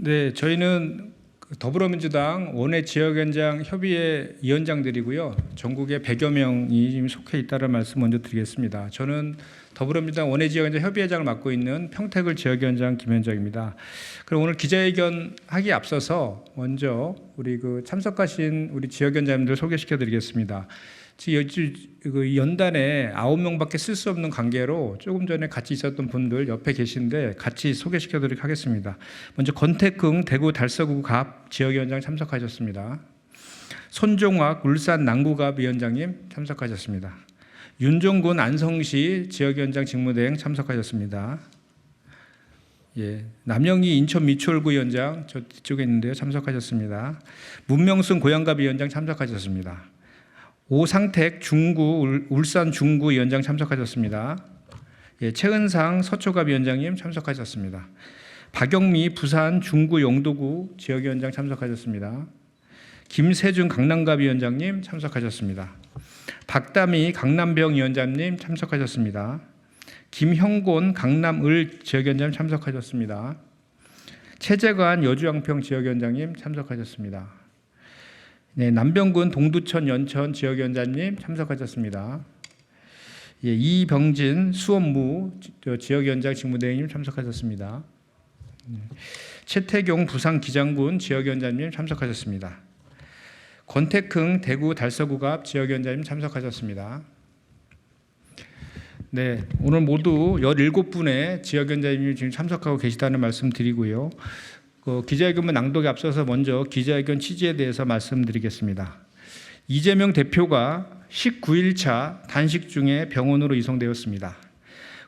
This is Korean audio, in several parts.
네, 저희는 더불어민주당 원외 지역위원장 협의회 위원장들이고요. 전국에 100여 명이 지금 속해 있다는 말씀 먼저 드리겠습니다. 저는 더불어민주당 원외 지역위원장 협의회장을 맡고 있는 평택을 지역위원장 김현정입니다. 그럼 오늘 기자회견 하기에 앞서서 먼저 우리 참석하신 우리 지역위원장님들 소개시켜 드리겠습니다. 지금 연단에 9명밖에 쓸 수 없는 관계로 조금 전에 같이 있었던 분들 옆에 계신데 같이 소개시켜 드리도록 하겠습니다. 먼저 권태긍 대구 달서구 갑 지역위원장 참석하셨습니다. 손종학 울산 남구갑 위원장님 참석하셨습니다. 윤종군 안성시 지역위원장 직무대행 참석하셨습니다. 예, 남영희 인천 미추홀구 위원장 저 뒤쪽에 있는데요 참석하셨습니다. 문명순 고양갑 위원장 참석하셨습니다. 오상택 중구 울산 중구 위원장 참석하셨습니다. 예, 최은상 서초갑 위원장님 참석하셨습니다. 박영미 부산 중구 영도구 지역위원장 참석하셨습니다. 김세준 강남갑 위원장님 참석하셨습니다. 박다미 강남병 위원장님 참석하셨습니다. 김형곤 강남을 지역위원장 참석하셨습니다. 최재관 여주양평 지역위원장님 참석하셨습니다. 네, 남병군 동두천 연천 지역위원장님 참석하셨습니다. 예, 이병진 수원무 지역위원장 직무대행님 참석하셨습니다. 최태경 부산 기장군 지역위원장님 참석하셨습니다. 권태긍 대구 달서구갑 지역위원장님 참석하셨습니다. 네, 오늘 모두 17분의 지역위원장님이 지금 참석하고 계시다는 말씀 드리고요. 기자회견문 낭독에 앞서서 먼저 기자회견 취지에 대해서 말씀드리겠습니다. 이재명 대표가 19일차 단식 중에 병원으로 이송되었습니다.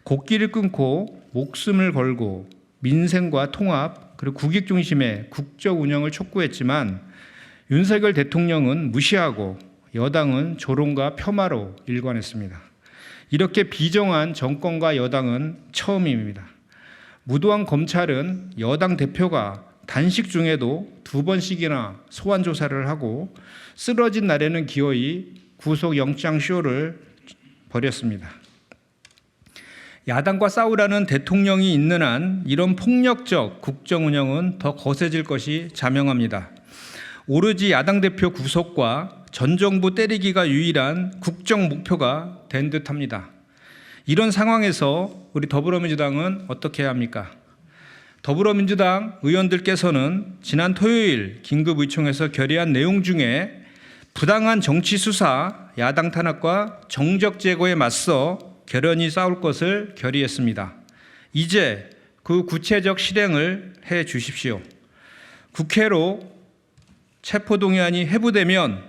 곡기를 끊고 목숨을 걸고 민생과 통합 그리고 국익 중심의 국정 운영을 촉구했지만 윤석열 대통령은 무시하고 여당은 조롱과 폄하로 일관했습니다. 이렇게 비정한 정권과 여당은 처음입니다. 무도한 검찰은 여당 대표가 단식 중에도 2번씩이나 소환 조사를 하고 쓰러진 날에는 기어이 구속영장 쇼를 벌였습니다. 야당과 싸우라는 대통령이 있는 한 이런 폭력적 국정 운영은 더 거세질 것이 자명합니다. 오로지 야당 대표 구속과 전 정부 때리기가 유일한 국정 목표가 된 듯합니다. 이런 상황에서 우리 더불어민주당은 어떻게 해야 합니까? 더불어민주당 의원들께서는 지난 토요일 긴급의총에서 결의한 내용 중에 부당한 정치 수사, 야당 탄압과 정적 제거에 맞서 결연히 싸울 것을 결의했습니다. 이제 그 구체적 실행을 해 주십시오. 국회로 체포동의안이 회부되면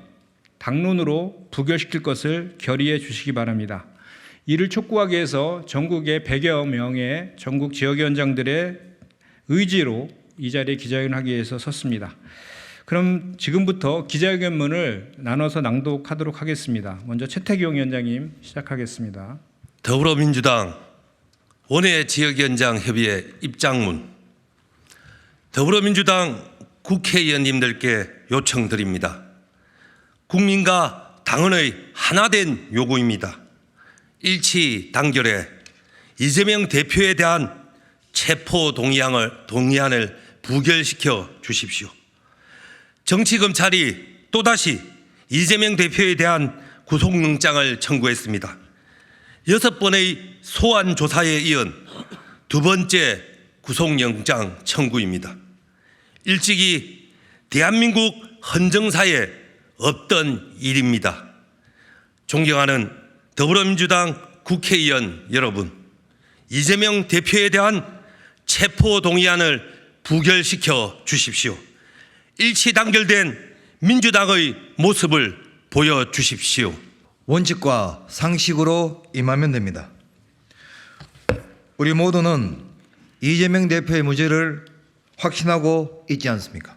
당론으로 부결시킬 것을 결의해 주시기 바랍니다. 이를 촉구하기 위해서 전국의 100여 명의 전국 지역위원장들의 의지로 이 자리에 기자회견하기 위해서 섰습니다. 그럼 지금부터 기자회견문을 나눠서 낭독하도록 하겠습니다. 먼저 최태경 위원장님 시작하겠습니다. 더불어민주당 원외 지역위원장 협의회 입장문. 더불어민주당 국회의원님들께 요청드립니다. 국민과 당원의 하나된 요구입니다. 일치 단결해 이재명 대표에 대한 체포 동의안을 부결시켜 주십시오. 정치검찰이 또다시 이재명 대표에 대한 구속영장을 청구했습니다. 6번의 소환 조사에 이은 2번째 구속영장 청구입니다. 일찍이 대한민국 헌정사에 없던 일입니다. 존경하는 더불어민주당 국회의원 여러분, 이재명 대표에 대한 체포 동의안을 부결시켜 주십시오. 일치 단결된 민주당의 모습을 보여주십시오. 원칙과 상식으로 임하면 됩니다. 우리 모두는 이재명 대표의 무죄를 확신하고 있지 않습니까?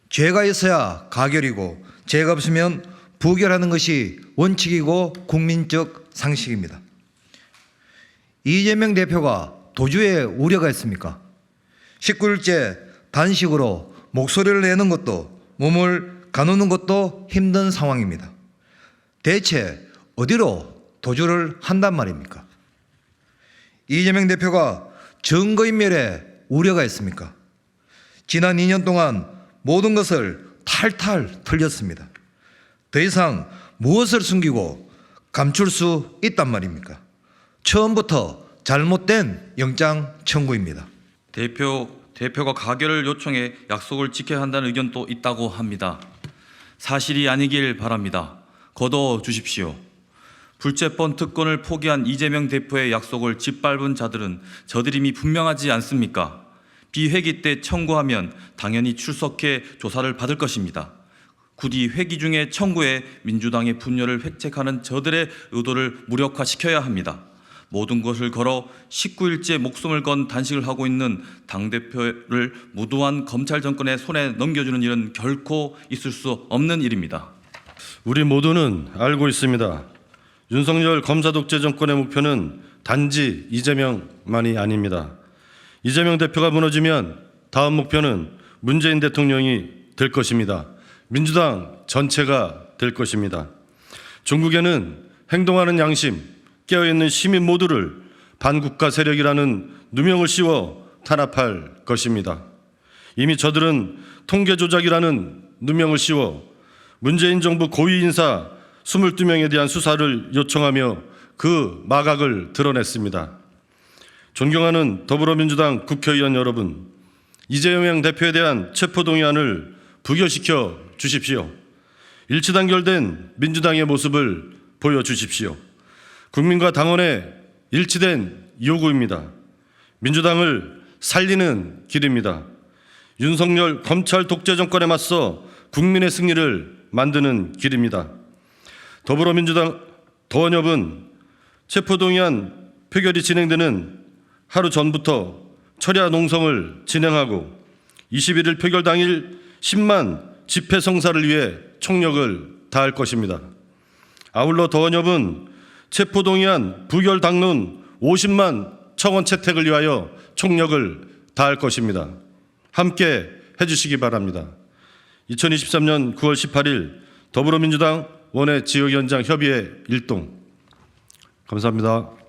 죄가 있어야 가결이고 죄가 없으면 부결하는 것이 원칙이고 국민적 상식입니다. 이재명 대표가 도주에 우려가 있습니까? 19일째 단식으로 목소리를 내는 것도 몸을 가누는 것도 힘든 상황입니다. 대체 어디로 도주를 한단 말입니까? 이재명 대표가 증거인멸에 우려가 있습니까? 지난 2년 동안 모든 것을 탈탈 털렸습니다. 더 이상 무엇을 숨기고 감출 수 있단 말입니까? 처음부터 잘못된 영장 청구입니다. 대표가 가결을 요청해 약속을 지켜야 한다는 의견도 있다고 합니다. 사실이 아니길 바랍니다. 거둬 주십시오. 불체포 특권을 포기한 이재명 대표의 약속을 짓밟은 자들은 저들임이 분명하지 않습니까? 비회기 때 청구하면 당연히 출석해 조사를 받을 것입니다. 굳이 회기 중에 청구해 민주당의 분열을 획책하는 저들의 의도를 무력화시켜야 합니다. 모든 것을 걸어 19일째 목숨을 건 단식을 하고 있는 당대표를 무도한 검찰 정권의 손에 넘겨주는 일은 결코 있을 수 없는 일입니다. 우리 모두는 알고 있습니다. 윤석열 검사 독재 정권의 목표는 단지 이재명만이 아닙니다. 이재명 대표가 무너지면 다음 목표는 문재인 대통령이 될 것입니다. 민주당 전체가 될 것입니다. 중국에는 행동하는 양심, 깨어있는 시민 모두를 반국가 세력이라는 누명을 씌워 탄압할 것입니다. 이미 저들은 통계 조작이라는 누명을 씌워 문재인 정부 고위 인사 22명에 대한 수사를 요청하며 그 마각을 드러냈습니다. 존경하는 더불어민주당 국회의원 여러분, 이재명 대표에 대한 체포동의안을 부결시켜 주십시오. 일치단결된 민주당의 모습을 보여주십시오. 국민과 당원의 일치된 요구입니다. 민주당을 살리는 길입니다. 윤석열 검찰 독재 정권에 맞서 국민의 승리를 만드는 길입니다. 더불어민주당 더원협은 체포동의안 표결이 진행되는 하루 전부터 철야 농성을 진행하고 21일 표결 당일 10만 집회 성사를 위해 총력을 다할 것입니다. 아울러 더원협은 체포동의안 부결 당론 50만 청원 채택을 위하여 총력을 다할 것입니다. 함께 해주시기 바랍니다. 2023년 9월 18일 더불어민주당 원외 지역위원장 협의회 일동. 감사합니다.